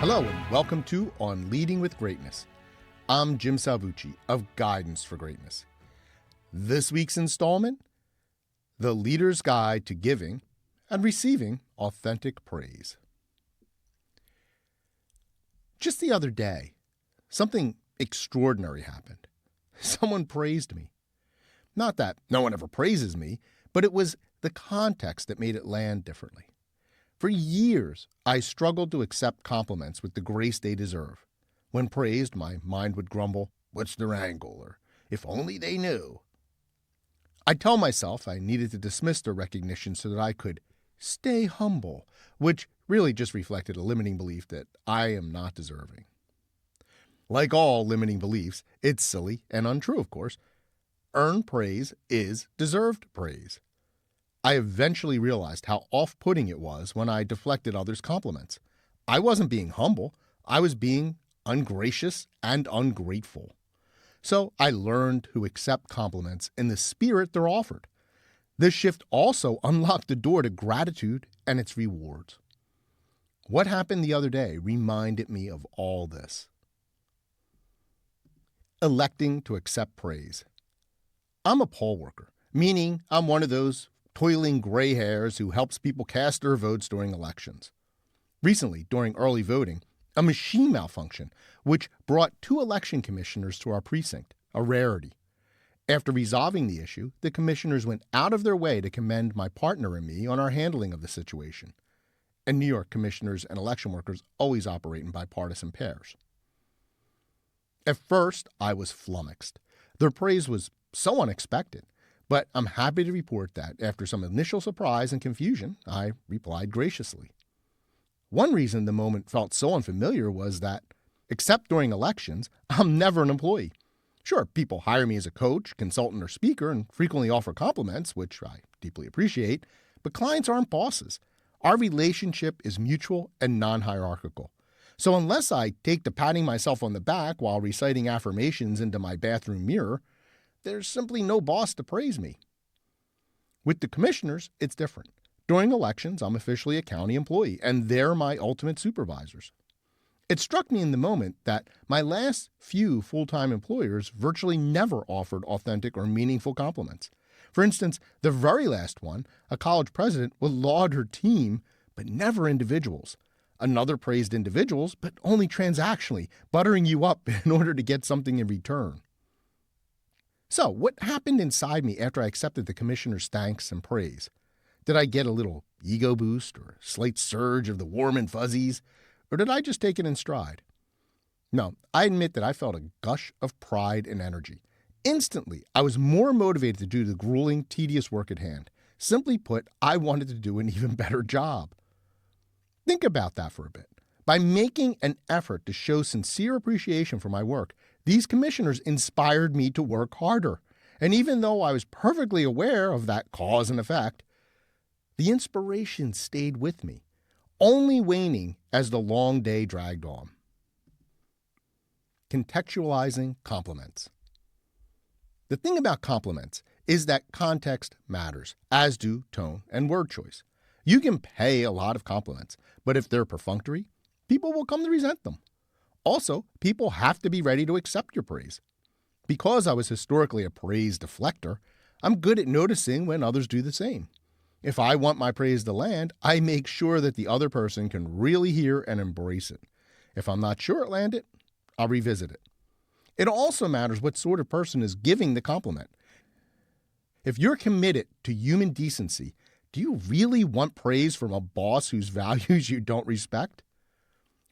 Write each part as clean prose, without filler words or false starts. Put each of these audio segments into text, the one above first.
Hello and welcome to On Leading with Greatness. I'm Jim Salvucci of Guidance for Greatness. This week's installment, The Leader's Guide to Giving and Receiving Authentic Praise. Just the other day, something extraordinary happened. Someone praised me. Not that no one ever praises me, but it was the context that made it land differently. For years, I struggled to accept compliments with the grace they deserve. When praised, my mind would grumble, "What's their angle?" or "If only they knew." I'd tell myself I needed to dismiss their recognition so that I could stay humble, which really just reflected a limiting belief that I am not deserving. Like all limiting beliefs, it's silly and untrue, of course. Earned praise is deserved praise. I eventually realized how off-putting it was when I deflected others' compliments. I wasn't being humble. I was being ungracious and ungrateful. So I learned to accept compliments in the spirit they're offered. This shift also unlocked the door to gratitude and its rewards. What happened the other day reminded me of all this. Electing to accept praise. I'm a poll worker, meaning I'm one of those toiling gray hairs who helps people cast their votes during elections. Recently, during early voting, a machine malfunctioned, which brought 2 election commissioners to our precinct, a rarity. After resolving the issue, the commissioners went out of their way to commend my partner and me on our handling of the situation. In New York, commissioners and election workers always operate in bipartisan pairs. At first, I was flummoxed. Their praise was so unexpected. But I'm happy to report that, after some initial surprise and confusion, I replied graciously. One reason the moment felt so unfamiliar was that, except during elections, I'm never an employee. Sure, people hire me as a coach, consultant, or speaker and frequently offer compliments, which I deeply appreciate, but clients aren't bosses. Our relationship is mutual and non-hierarchical. So unless I take to patting myself on the back while reciting affirmations into my bathroom mirror, there's simply no boss to praise me. With the commissioners, it's different. During elections, I'm officially a county employee, and they're my ultimate supervisors. It struck me in the moment that my last few full-time employers virtually never offered authentic or meaningful compliments. For instance, the very last one, a college president, would laud her team, but never individuals. Another praised individuals, but only transactionally, buttering you up in order to get something in return. So, what happened inside me after I accepted the commissioner's thanks and praise? Did I get a little ego boost or a slight surge of the warm and fuzzies? Or did I just take it in stride? No, I admit that I felt a gush of pride and energy. Instantly, I was more motivated to do the grueling, tedious work at hand. Simply put, I wanted to do an even better job. Think about that for a bit. By making an effort to show sincere appreciation for my work, these commissioners inspired me to work harder. And even though I was perfectly aware of that cause and effect, the inspiration stayed with me, only waning as the long day dragged on. Contextualizing compliments. The thing about compliments is that context matters, as do tone and word choice. You can pay a lot of compliments, but if they're perfunctory, people will come to resent them. Also, people have to be ready to accept your praise. Because I was historically a praise deflector, I'm good at noticing when others do the same. If I want my praise to land, I make sure that the other person can really hear and embrace it. If I'm not sure it landed, I'll revisit it. It also matters what sort of person is giving the compliment. If you're committed to human decency, do you really want praise from a boss whose values you don't respect?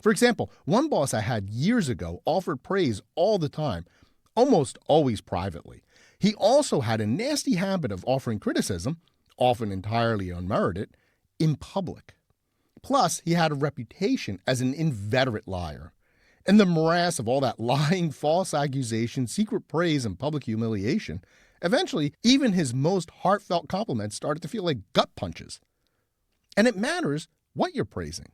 For example, one boss I had years ago offered praise all the time, almost always privately. He also had a nasty habit of offering criticism, often entirely unmerited, in public. Plus, he had a reputation as an inveterate liar. In the morass of all that lying, false accusation, secret praise, and public humiliation, eventually, even his most heartfelt compliments started to feel like gut punches. And it matters what you're praising.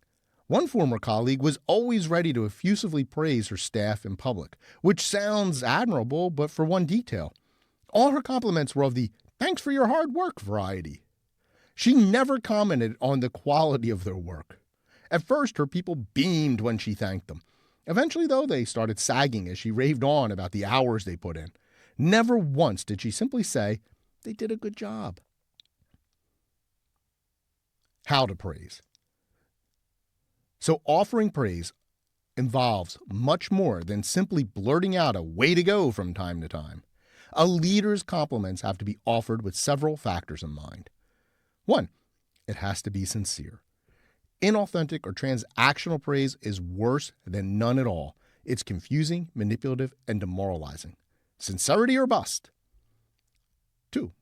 One former colleague was always ready to effusively praise her staff in public, which sounds admirable, but for one detail. All her compliments were of the "thanks for your hard work" variety. She never commented on the quality of their work. At first, her people beamed when she thanked them. Eventually, though, they started sagging as she raved on about the hours they put in. Never once did she simply say, "They did a good job." How to praise. So offering praise involves much more than simply blurting out a "way to go" from time to time. A leader's compliments have to be offered with several factors in mind. 1. It has to be sincere. Inauthentic or transactional praise is worse than none at all. It's confusing, manipulative, and demoralizing. Sincerity or bust. 2.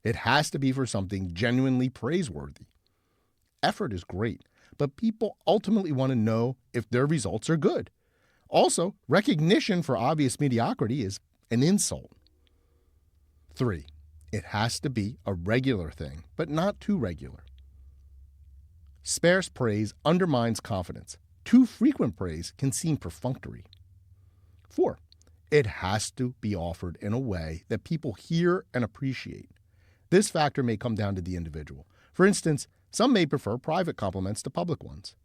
It has to be for something genuinely praiseworthy. Effort is great, but people ultimately want to know if their results are good. Also, recognition for obvious mediocrity is an insult. 3. It has to be a regular thing, but not too regular. Sparse praise undermines confidence. Too frequent praise can seem perfunctory. 4. It has to be offered in a way that people hear and appreciate. This factor may come down to the individual. For instance, some may prefer private compliments to public ones.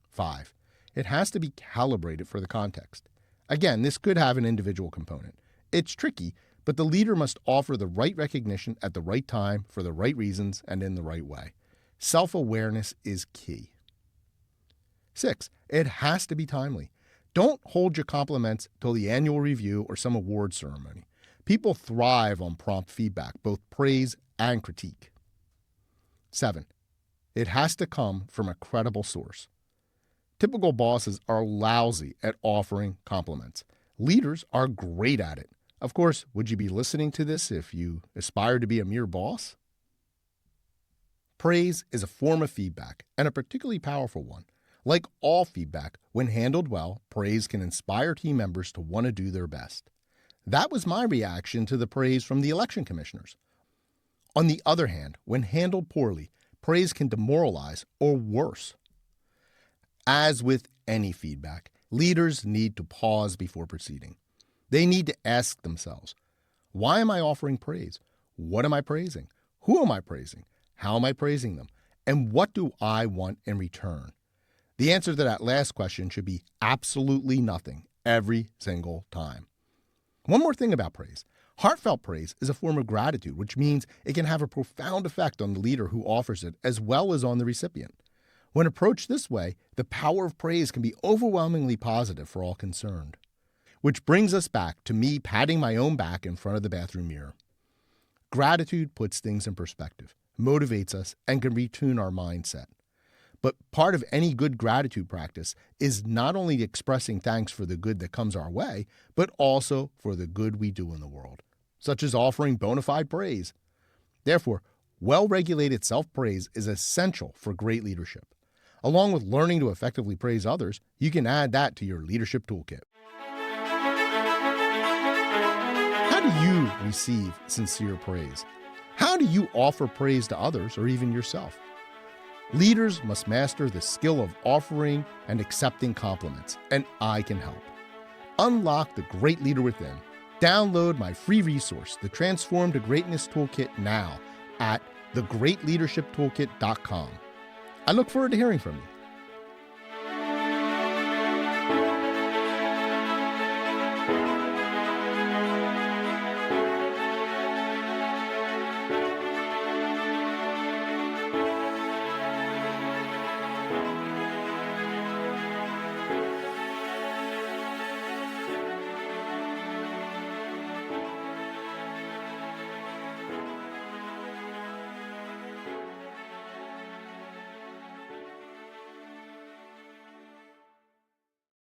5. It has to be calibrated for the context. Again, this could have an individual component. It's tricky, but the leader must offer the right recognition at the right time for the right reasons and in the right way. Self-awareness is key. 6. It has to be timely. Don't hold your compliments till the annual review or some award ceremony. People thrive on prompt feedback, both praise and critique. 7. It has to come from a credible source. Typical bosses are lousy at offering compliments. Leaders are great at it. Of course, would you be listening to this if you aspire to be a mere boss? Praise is a form of feedback, and a particularly powerful one. Like all feedback, when handled well, praise can inspire team members to want to do their best. That was my reaction to the praise from the election commissioners. On the other hand, when handled poorly, praise can demoralize or worse. As with any feedback, leaders need to pause before proceeding. They need to ask themselves, why am I offering praise? What am I praising? Who am I praising? How am I praising them? And what do I want in return? The answer to that last question should be absolutely nothing every single time. One more thing about praise. Heartfelt praise is a form of gratitude, which means it can have a profound effect on the leader who offers it as well as on the recipient. When approached this way, the power of praise can be overwhelmingly positive for all concerned. Which brings us back to me patting my own back in front of the bathroom mirror. Gratitude puts things in perspective, motivates us, and can retune our mindset. But part of any good gratitude practice is not only expressing thanks for the good that comes our way, but also for the good we do in the world, such as offering bona fide praise. Therefore, well-regulated self-praise is essential for great leadership. Along with learning to effectively praise others, you can add that to your leadership toolkit. How do you receive sincere praise? How do you offer praise to others or even yourself? Leaders must master the skill of offering and accepting compliments, and I can help. Unlock the great leader within. Download my free resource, the Transform to Greatness Toolkit, now at thegreatleadershiptoolkit.com. I look forward to hearing from you.